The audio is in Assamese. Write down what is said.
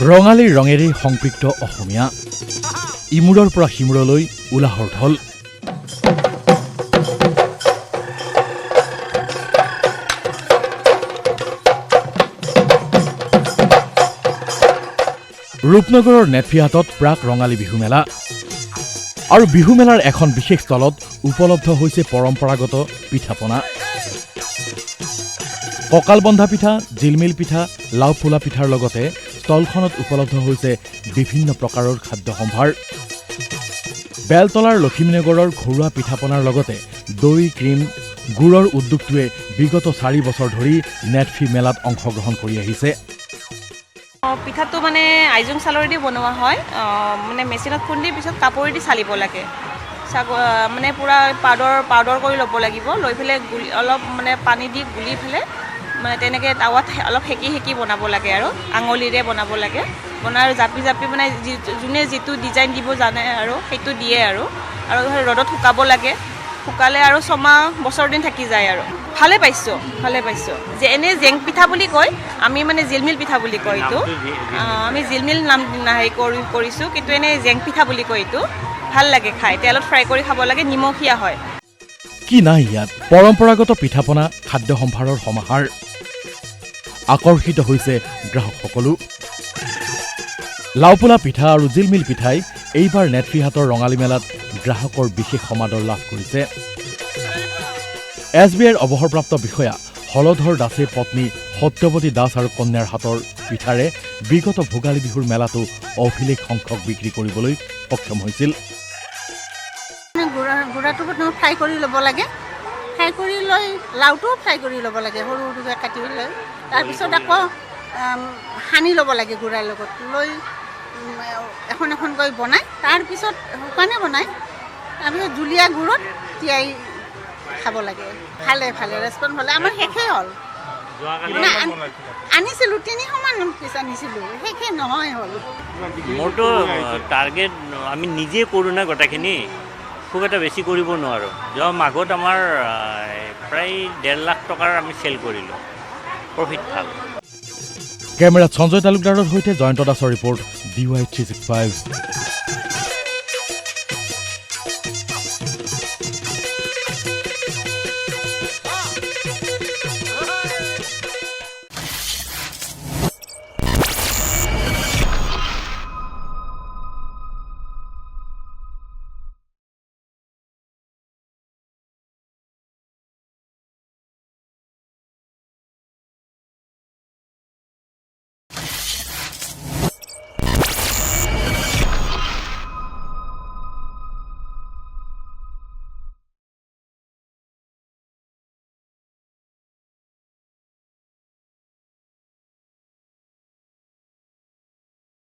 ৰঙালীৰ ৰঙেৰে সংপৃক্ত অসমীয়া ইমূৰৰ পৰা সিমূৰলৈ উলাহৰ ঢল। ৰূপনগৰৰ নেটফিহাটত প্ৰাক ৰঙালী বিহু মেলা আৰু বিহু মেলাৰ এখন বিশেষ স্থলত উপলব্ধ হৈছে পৰম্পৰাগত পিঠাপনা। কঁকাল বন্ধা পিঠা, জিলমিল পিঠা, লাও ফুলা পিঠাৰ লগতে ষ্টলখনত উপলব্ধ হৈছে বিভিন্ন প্ৰকাৰৰ খাদ্য সম্ভাৰ। বেলতলাৰ লখিমীনগৰৰ ঘৰুৱা পিঠাপনাৰ লগতে দৈ, ক্ৰীম, গুড়ৰ উদ্যোগটোৱে বিগত 4 বছৰ ধৰি নেটফি মেলাত অংশগ্ৰহণ কৰি আহিছে। পিঠাটো মানে আইজং চাউলেদি বনোৱা হয়, মানে মেচিনত খুন্দি পিছত কাপোৰেদি চালিব লাগে। মানে পূৰা পাউডাৰ কৰি ল'ব লাগিব, লৈ পেলাই অলপ মানে পানী দি গুলি পেলাই মানে তেনেকৈ টাৱাত অলপ সেকি বনাব লাগে আৰু আঙুলিৰে বনাব লাগে। বনাই জাপি মানে যোনে যিটো ডিজাইন দিব জানে আৰু সেইটো দিয়ে আৰু ৰ'দত শুকাব লাগে। শুকালে আৰু 6 মাহ বছৰ দিন থাকি যায় আৰু ভালে পাইছোঁ। যে এনেই জেং পিঠা বুলি কয়, আমি মানে জিলমিল পিঠা বুলি কয় এইটো। আমি জিলমিল নাম হেৰি কৰিছোঁ, কিন্তু এনেই জেং পিঠা বুলি কয় এইটো। ভাল লাগে খাই, তেলত ফ্ৰাই কৰি খাব লাগে, নিমখীয়া হয়। কি নাই ইয়াত পৰম্পৰাগত পিঠাপনা খাদ্য সম্ভাৰৰ সমাহাৰ। আকৰ্ষিত হৈছে গ্ৰাহকসকলো। লাওপোলা পিঠা আৰু জিলমিল পিঠাই এইবাৰ নেটফিহাটৰ ৰঙালী মেলাত গ্ৰাহকৰ বিশেষ সমাদৰ লাভ কৰিছে। SBIৰ অৱসৰপ্ৰাপ্ত বিষয়া হলধৰ দাসে পত্নী সত্যৱতী দাস আৰু কন্যাৰ হাতৰ পিঠাৰে বিগত ভোগালী বিহুৰ মেলাটো অভিলেখ সংখ্যক বিক্ৰী কৰিবলৈ সক্ষম হৈছিল। গুড়াটো ফ্ৰাই কৰি ল'ব লাগে, ফ্ৰাই কৰি লৈ লাওটোও ফ্ৰাই কৰি ল'ব লাগে, সৰু সৰুকৈ কাটি লৈ তাৰপিছত আকৌ সানি ল'ব লাগে গুড়াৰ লগত, লৈ এখনকৈ বনাই তাৰপিছত শুকানে বনাই তাৰপিছত জুলীয়া গুড়ত তিয়াই খাব লাগে। ভালে ৰেচপঞ্চ হ'লে আমাৰ শেষেই হ'ল। আনিছিলোঁ 3 মান পিছ আনিছিলোঁ, শেষেই নহয় হ'ল। মোৰতো টাৰ্গেট আমি নিজে কৰোঁ না গোটেইখিনি, খুব এটা বেছি কৰিব নোৱাৰোঁ। যোৱা মাঘত আমাৰ প্ৰায় 1.5 লাখ টকাৰ আমি চেল কৰিলোঁ, প্ৰফিট ভাল। কেমেৰাত সঞ্জয় তালুকদাৰৰ সৈতে জয়ন্ত দাসৰ ৰিপৰ্ট DY365।